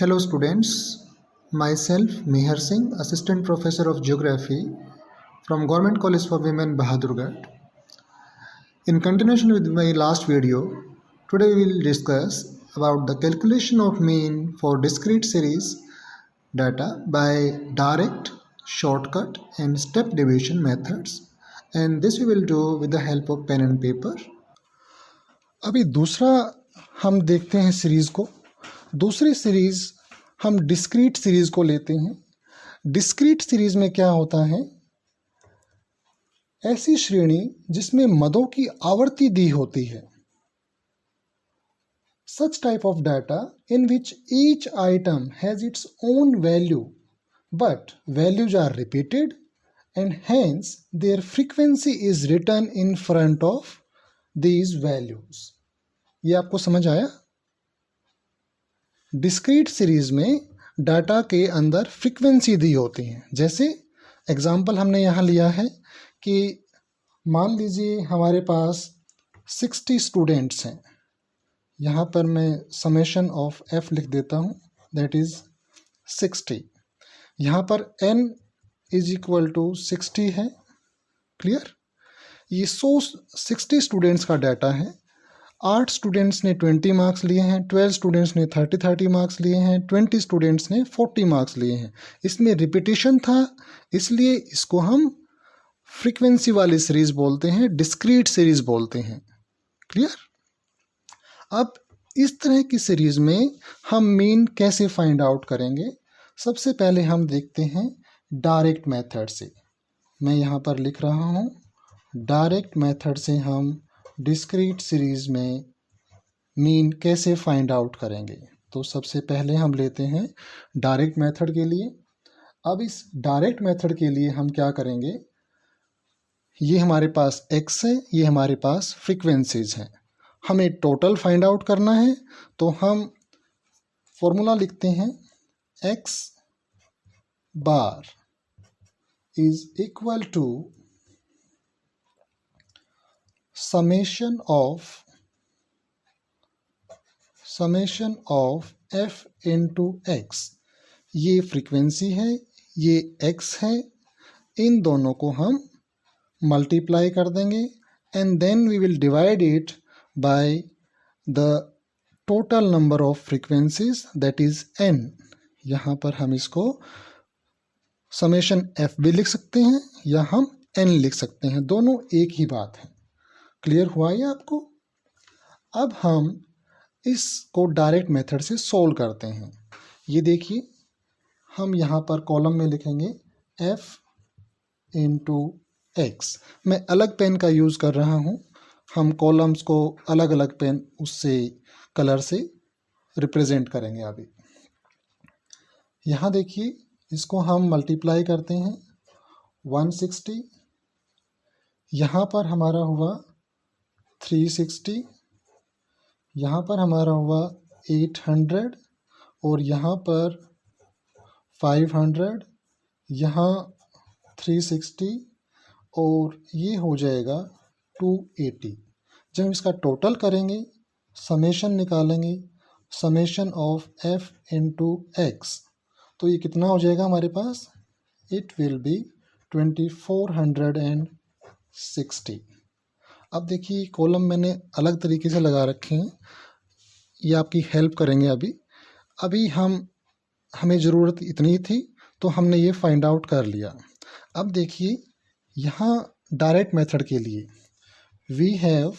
Hello students, myself Mihar Singh, Assistant Professor of Geography from Government College for Women Bahadurgarh. In continuation with my last video, today we will discuss about the calculation of mean for discrete series data by direct, shortcut and step division methods, and this we will do with the help of pen and paper. अभी दूसरा हम देखते हैं series को। दूसरी series हम discrete series को लेते हैं। डिस्क्रीट सीरीज़ में क्या होता है, ऐसी श्रेणी जिसमें मदों की आवर्ती दी होती है। Such type of data in which each item has its own value but values are repeated and hence their frequency is written in front of these values. ये आपको समझ आया? डिस्क्रीट सीरीज में डाटा के अंदर फ्रीक्वेंसी दी होती है। जैसे एग्जाम्पल हमने यहाँ लिया है कि मान लीजिए हमारे पास 60 स्टूडेंट्स हैं। यहाँ पर मैं समेशन ऑफ f लिख देता हूँ, दैट इज़ 60। यहाँ पर n इज इक्वल टू 60 है। क्लियर? ये 60 स्टूडेंट्स का डाटा है। 8 स्टूडेंट्स ने 20 मार्क्स लिए हैं, 12 स्टूडेंट्स ने 30 मार्क्स लिए हैं, 20 स्टूडेंट्स ने 40 मार्क्स लिए हैं। इसमें रिपीटिशन था, इसलिए इसको हम फ्रीक्वेंसी वाली सीरीज बोलते हैं, डिस्क्रीट सीरीज बोलते हैं। क्लियर? अब इस तरह की सीरीज में हम मीन कैसे फाइंड आउट करेंगे? सबसे पहले हम देखते हैं डायरेक्ट मेथड से। मैं यहाँ पर लिख रहा हूँ, डायरेक्ट मेथड से हम डिस्क्रीट सीरीज में मीन कैसे फाइंड आउट करेंगे। तो सबसे पहले हम लेते हैं डायरेक्ट मेथड के लिए। अब इस डायरेक्ट मेथड के लिए हम क्या करेंगे, ये हमारे पास x है, ये हमारे पास फ्रीक्वेंसीज हैं। हमें टोटल फाइंड आउट करना है, तो हम फॉर्मूला लिखते हैं x bar is equal to summation of f into x। ये फ्रीक्वेंसी है, ये x है, इन दोनों को हम मल्टीप्लाई कर देंगे and then we will divide it by the total number of frequencies that is n। यहाँ पर हम इसको समेशन f भी लिख सकते हैं या हम n लिख सकते हैं, दोनों एक ही बात है। क्लियर हुआ ये आपको? अब हम इसको डायरेक्ट मेथड से सोल्व करते हैं। ये देखिए, हम यहाँ पर कॉलम में लिखेंगे f इंटू एक्स। मैं अलग पेन का यूज़ कर रहा हूँ, हम कॉलम्स को अलग अलग पेन उससे कलर से रिप्रेजेंट करेंगे। अभी यहाँ देखिए, इसको हम मल्टीप्लाई करते हैं 160, यहाँ पर हमारा हुआ 360, यहाँ पर हमारा हुआ 800 और यहाँ पर 500, यहाँ 360 और ये हो जाएगा 280। जब इसका टोटल करेंगे, समेशन निकालेंगे, summation of f into x, तो ये कितना हो जाएगा हमारे पास? It will be 2460। अब देखिए, कॉलम मैंने अलग तरीके से लगा रखे हैं, ये आपकी हेल्प करेंगे। अभी हमें ज़रूरत इतनी थी तो हमने ये फाइंड आउट कर लिया। अब देखिए, यहाँ डायरेक्ट मेथड के लिए we have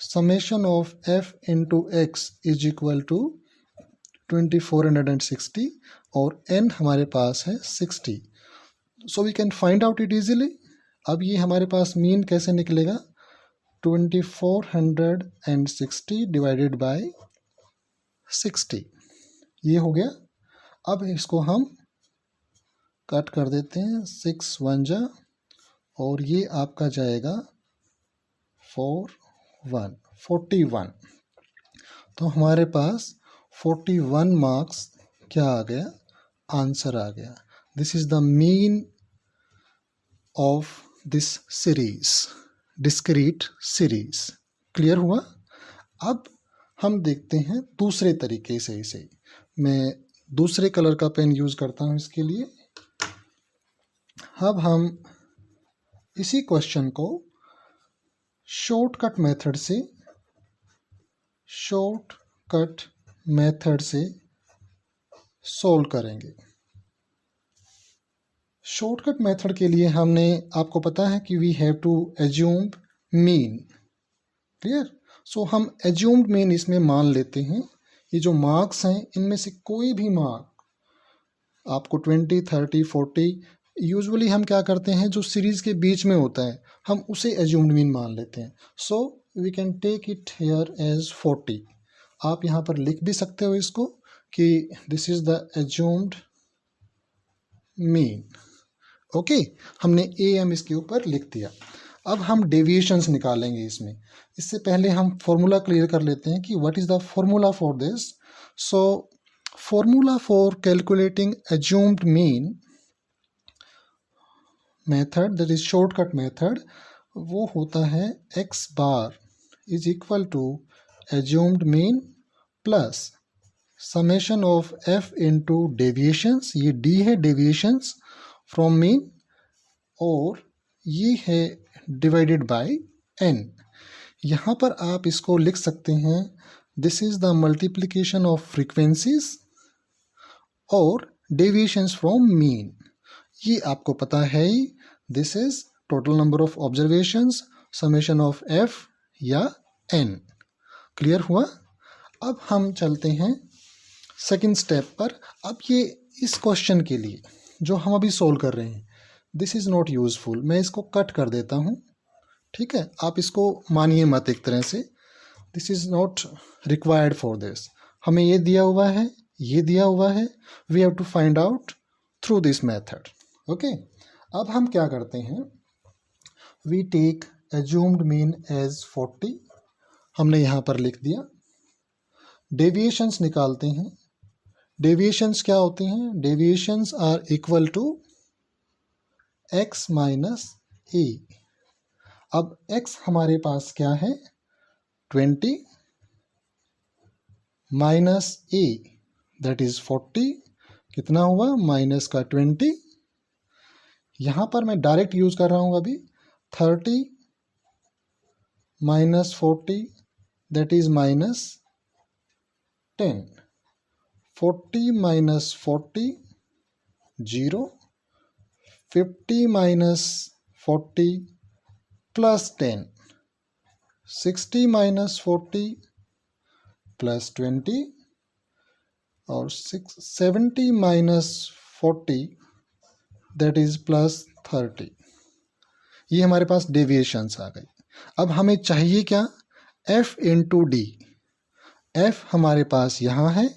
summation of f into x is equal to 2460 और n हमारे पास है 60, so we can find out it easily. अब ये हमारे पास मीन कैसे निकलेगा? 2460 डिवाइडेड बाय 60, ये हो गया। अब इसको हम कट कर देते हैं, 6 1 जा, और ये आपका जाएगा 41। तो हमारे पास 41 मार्क्स क्या आ गया? आंसर आ गया। This is the mean of this series, discrete series. Clear हुआ? अब हम देखते हैं दूसरे तरीके से इसे। मैं दूसरे कलर का पेन यूज़ करता हूँ इसके लिए। अब हम इसी क्वेश्चन को शॉर्टकट मेथड से सॉल्व करेंगे। शॉर्टकट मेथड के लिए हमने, आपको पता है कि we have to assume mean. Clear? So हम एज्यूम्ड मीन इसमें मान लेते हैं। ये जो मार्क्स हैं इनमें से कोई भी मार्क आपको 20, 30, 40, यूजुअली हम क्या करते हैं, जो सीरीज़ के बीच में होता है हम उसे एज्यूम्ड मीन मान लेते हैं। So we can take it here as 40। आप यहाँ पर लिख भी सकते हो इसको कि this is the assumed mean. Okay, हमने AM इसके ऊपर लिख दिया। अब हम डेविएशंस निकालेंगे इसमें। इससे पहले हम फॉर्मूला क्लियर कर लेते हैं कि what is the formula for this. So formula for calculating assumed mean method, that is shortcut method, वो होता है x bar is equal to assumed mean plus summation of f into deviations, ये d है deviations from mean, और ये है divided by n। यहाँ पर आप इसको लिख सकते हैं, this is the multiplication of frequencies और डेविएशंस फ्रॉम मीन। ये आपको पता है ही, this is total number of observations summation of f या n। क्लियर हुआ? अब हम चलते हैं सेकंड स्टेप पर। अब ये इस क्वेश्चन के लिए जो हम अभी सोल्व कर रहे हैं, दिस इज़ नॉट यूज़फुल। मैं इसको कट कर देता हूँ, ठीक है? आप इसको मानिए मत एक तरह से, this is not required for this. हमें ये दिया हुआ है, ये दिया हुआ है, we have to find out through this method. Okay, अब हम क्या करते हैं, we take assumed mean as 40, हमने यहाँ पर लिख दिया। डेविएशंस निकालते हैं। डेविएशंस क्या होते हैं? Deviations are equal to x minus A. अब x हमारे पास क्या है? 20 माइनस ए दैट इज 40, कितना हुआ? माइनस का 20। यहाँ पर मैं डायरेक्ट यूज कर रहा हूँ अभी। 30 minus 40 that is minus 10। 40 minus 40 0। 50 minus 40 plus 10। 60 minus 40 plus 20 और 70 माइनस 40 दैट इज प्लस 30। ये हमारे पास डेविएशंस आ गई। अब हमें चाहिए क्या? f into D. f हमारे पास यहाँ है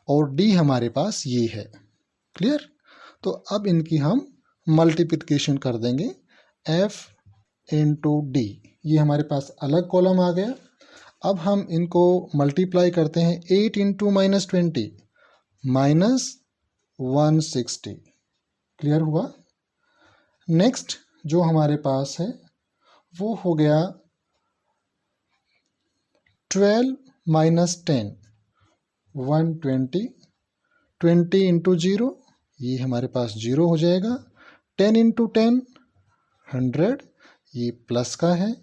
और d हमारे पास ये है। क्लियर? तो अब इनकी हम मल्टीप्लिकेशन कर देंगे, f इंटू डी। ये हमारे पास अलग कॉलम आ गया। अब हम इनको मल्टीप्लाई करते हैं। 8 इंटू माइनस 20 माइनस 160। क्लियर हुआ? नेक्स्ट जो हमारे पास है वो हो गया 12 माइनस 10 120। 20 इंटू 0, ये हमारे पास 0 हो जाएगा। 10 इंटू 10 100, ये प्लस का है।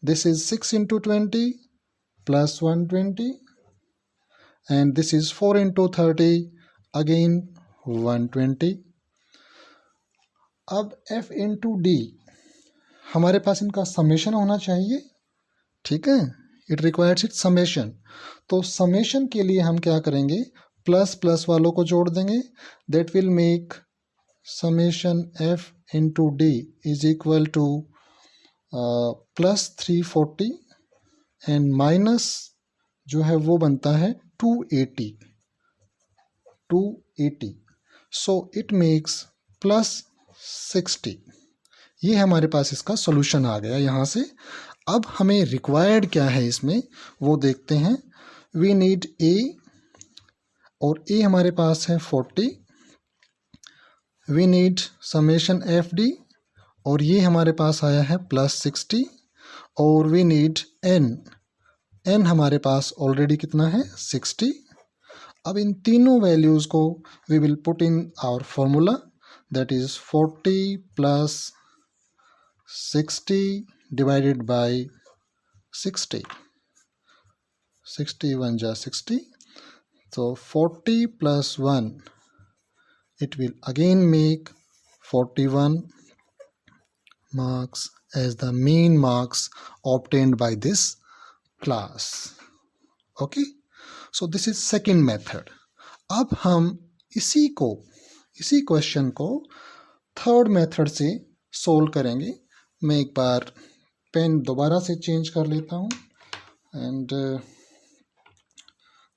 This is 6 into 20 plus 120 and this is 4 into 30 again 120। अब f इंटू डी, हमारे पास इनका समेशन होना चाहिए, ठीक है? It requires it summation. तो समेशन के लिए हम क्या करेंगे? प्लस प्लस वालों को जोड़ देंगे। That will make summation f into D is equal two plus 340 and minus जो है वो बनता है 280। So it makes plus 60। ये हमारे पास इसका सॉल्यूशन आ गया यहाँ से। अब हमें रिक्वायर्ड क्या है इसमें वो देखते हैं। वी नीड a, और a हमारे पास है 40। We need summation F D, और ये हमारे पास आया है प्लस 60। और वी नीड n, n हमारे पास ऑलरेडी कितना है 60। अब इन तीनों वैल्यूज़ को we will put in our formula, that is 40 plus 60 divided by 60, 60 1 जा 60, so 40 plus 1, it will again make 41 marks as the mean marks obtained by this class. Okay, so this is second method. अब हम इसी question को third method से solve करेंगे। मैं एक बार pen दोबारा से चेंज कर लेता हूँ and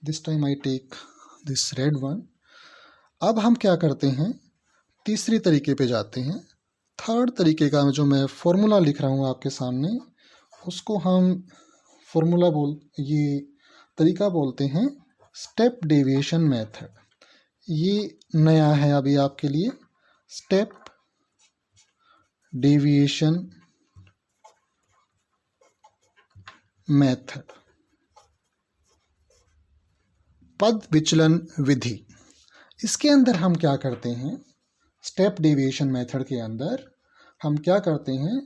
this time I take this red one. अब हम क्या करते हैं, तीसरी तरीके पे जाते हैं। थर्ड तरीके का जो मैं फॉर्मूला लिख रहा हूँ आपके सामने, उसको हम ये तरीका बोलते हैं स्टेप डेविएशन मेथड। ये नया है अभी आपके लिए, स्टेप डेविएशन मेथड, पद विचलन विधि। इसके अंदर हम क्या करते हैं, स्टेप डेविएशन मेथड के अंदर हम क्या करते हैं,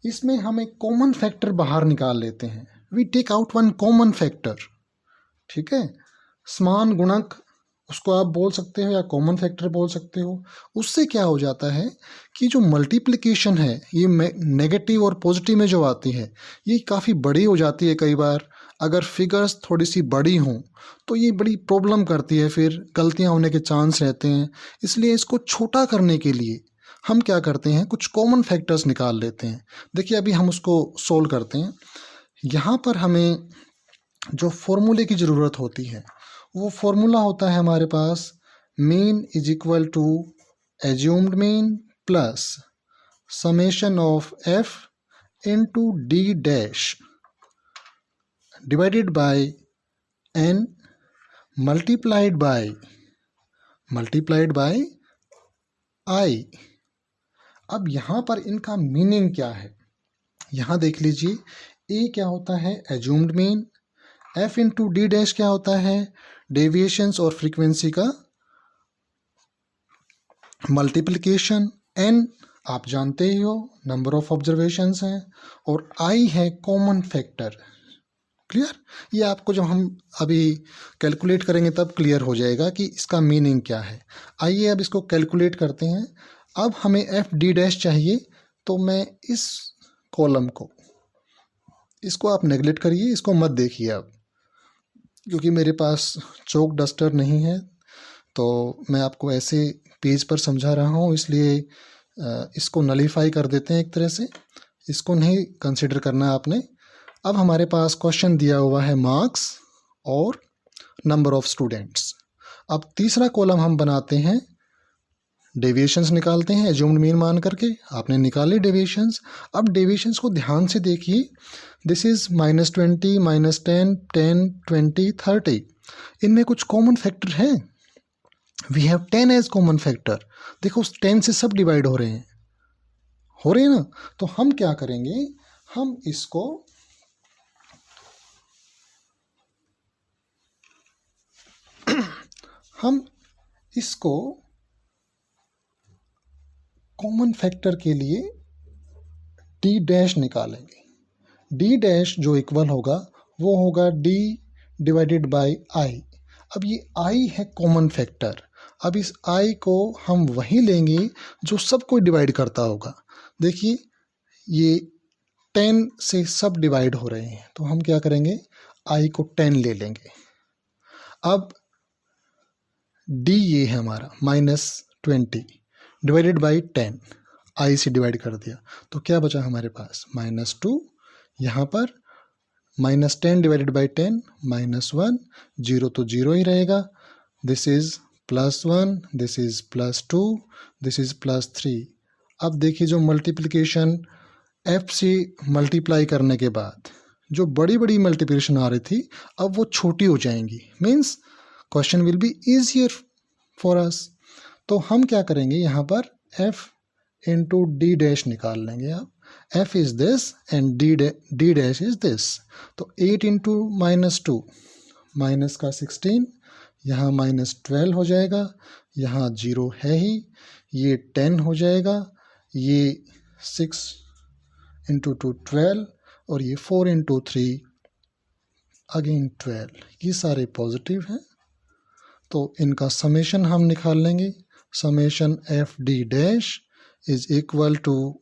इसमें हम एक कॉमन फैक्टर बाहर निकाल लेते हैं। We take out one common factor, ठीक है। समान गुणक उसको आप बोल सकते हो या कॉमन फैक्टर बोल सकते हो। उससे क्या हो जाता है कि जो मल्टीप्लिकेशन है ये नेगेटिव और पॉजिटिव में जो आती है ये काफ़ी बड़ी हो जाती है। कई बार अगर फिगर्स थोड़ी सी बड़ी हों तो ये बड़ी प्रॉब्लम करती है, फिर गलतियां होने के चांस रहते हैं। इसलिए इसको छोटा करने के लिए हम क्या करते हैं, कुछ कॉमन फैक्टर्स निकाल लेते हैं। देखिए अभी हम उसको सोल्व करते हैं। यहाँ पर हमें जो फॉर्मूले की ज़रूरत होती है वो फॉर्मूला होता है हमारे पास mean is equal to assumed mean plus summation of f into d dash divided by n multiplied by i. अब यहाँ पर इनका मीनिंग क्या है, यहाँ देख लीजिए। ए क्या होता है, assumed mean. F into D dash क्या होता है, डेविएशंस और फ्रीक्वेंसी का मल्टीप्लिकेशन। एन आप जानते ही हो नंबर ऑफ ऑब्जर्वेशंस हैं, और आई है कॉमन फैक्टर। क्लियर? ये आपको जब हम अभी कैलकुलेट करेंगे तब क्लियर हो जाएगा कि इसका मीनिंग क्या है। आइए अब इसको कैलकुलेट करते हैं। अब हमें एफ डी डैश चाहिए, तो मैं इस कॉलम को, इसको आप नेगलेक्ट करिए, इसको मत देखिए अब, क्योंकि मेरे पास चौक डस्टर नहीं है तो मैं आपको ऐसे पेज पर समझा रहा हूँ, इसलिए इसको नलीफाई कर देते हैं एक तरह से। इसको नहीं कंसिडर करना आपने। अब हमारे पास क्वेश्चन दिया हुआ है मार्क्स और नंबर ऑफ स्टूडेंट्स। अब तीसरा कॉलम हम बनाते हैं, डेविएशंस निकालते हैं एज्यूम्ड मीन मान करके। आपने निकाले डेविएशंस। अब डेविएशंस को ध्यान से देखिए। This is -20, -10, 10, 20, 30। इनमें कुछ कॉमन फैक्टर है। We have 10 as common factor. देखो 10 से सब डिवाइड हो रहे हैं ना। तो हम क्या करेंगे, हम इसको कॉमन फैक्टर के लिए डी डैश निकालेंगे। डी डैश जो इक्वल होगा वो होगा डी डिवाइडेड बाय आई। अब ये आई है कॉमन फैक्टर। अब इस आई को हम वही लेंगे जो सबको डिवाइड करता होगा। देखिए ये 10 से सब डिवाइड हो रहे हैं, तो हम क्या करेंगे, आई को 10 ले लेंगे। अब डी ये है हमारा -20 डिवाइडेड बाई 10, आई से डिवाइड कर दिया, तो क्या बचा हमारे पास -2। यहाँ पर -10 डिवाइडेड बाई 10 -1, 0 तो 0 ही रहेगा। This is +1, this is +2, this is +3। अब देखिए जो मल्टीप्लिकेशन एफ से मल्टीप्लाई करने के बाद जो बड़ी बड़ी मल्टीप्लिकेशन आ रही थी, अब वो छोटी हो जाएंगी। Means question will be easier for us. तो हम क्या करेंगे, यहाँ पर f इंटू डी डैश निकाल लेंगे आप। f is this and d dash is this. तो 8 इंटू -2 माइनस का 16, यहाँ -12 हो जाएगा, यहाँ 0 है ही, ये 10 हो जाएगा, ये 6 इंटू 2 12 और ये 4 इंटू 3 अगेन 12, ये सारे पॉजिटिव हैं। तो इनका समेशन हम निकाल लेंगे। Summation F D dash is equal to,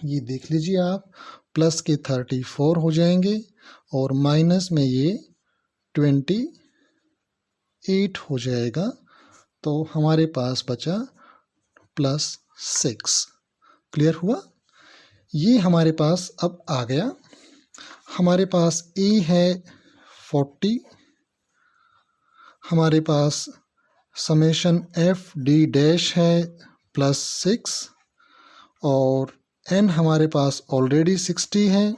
ये देख लीजिए आप, प्लस के 34 हो जाएंगे और माइनस में ये 28 हो जाएगा। तो हमारे पास बचा +6। क्लियर हुआ? ये हमारे पास अब आ गया। हमारे पास ए है 40, हमारे पास समेशन एफ डी डैश है +6 और एन हमारे पास ऑलरेडी 60 है,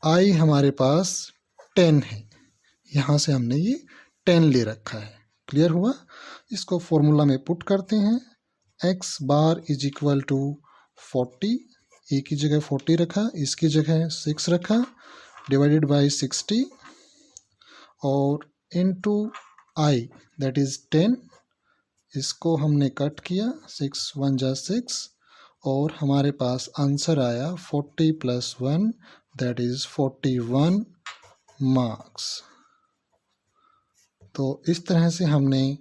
आई हमारे पास 10 है, यहाँ से हमने ये 10 ले रखा है। क्लियर हुआ? इसको फॉर्मूला में पुट करते हैं। X bar is equal to 40, A की जगह 40 रखा, इसकी जगह 6 रखा, डिवाइडेड बाई 60 और इनटू आई दैट इज़ 10, इसको हमने कट किया, 6 1 जा 6 और हमारे पास आंसर आया 40 + 1 दैट इज़ 41 मार्क्स। तो इस तरह से हमने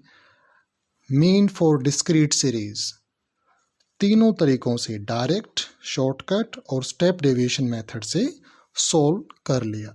मीन फॉर डिस्क्रीट सीरीज तीनों तरीकों से, डायरेक्ट, शॉर्टकट और स्टेप डेविएशन मेथड से सॉल्व कर लिया।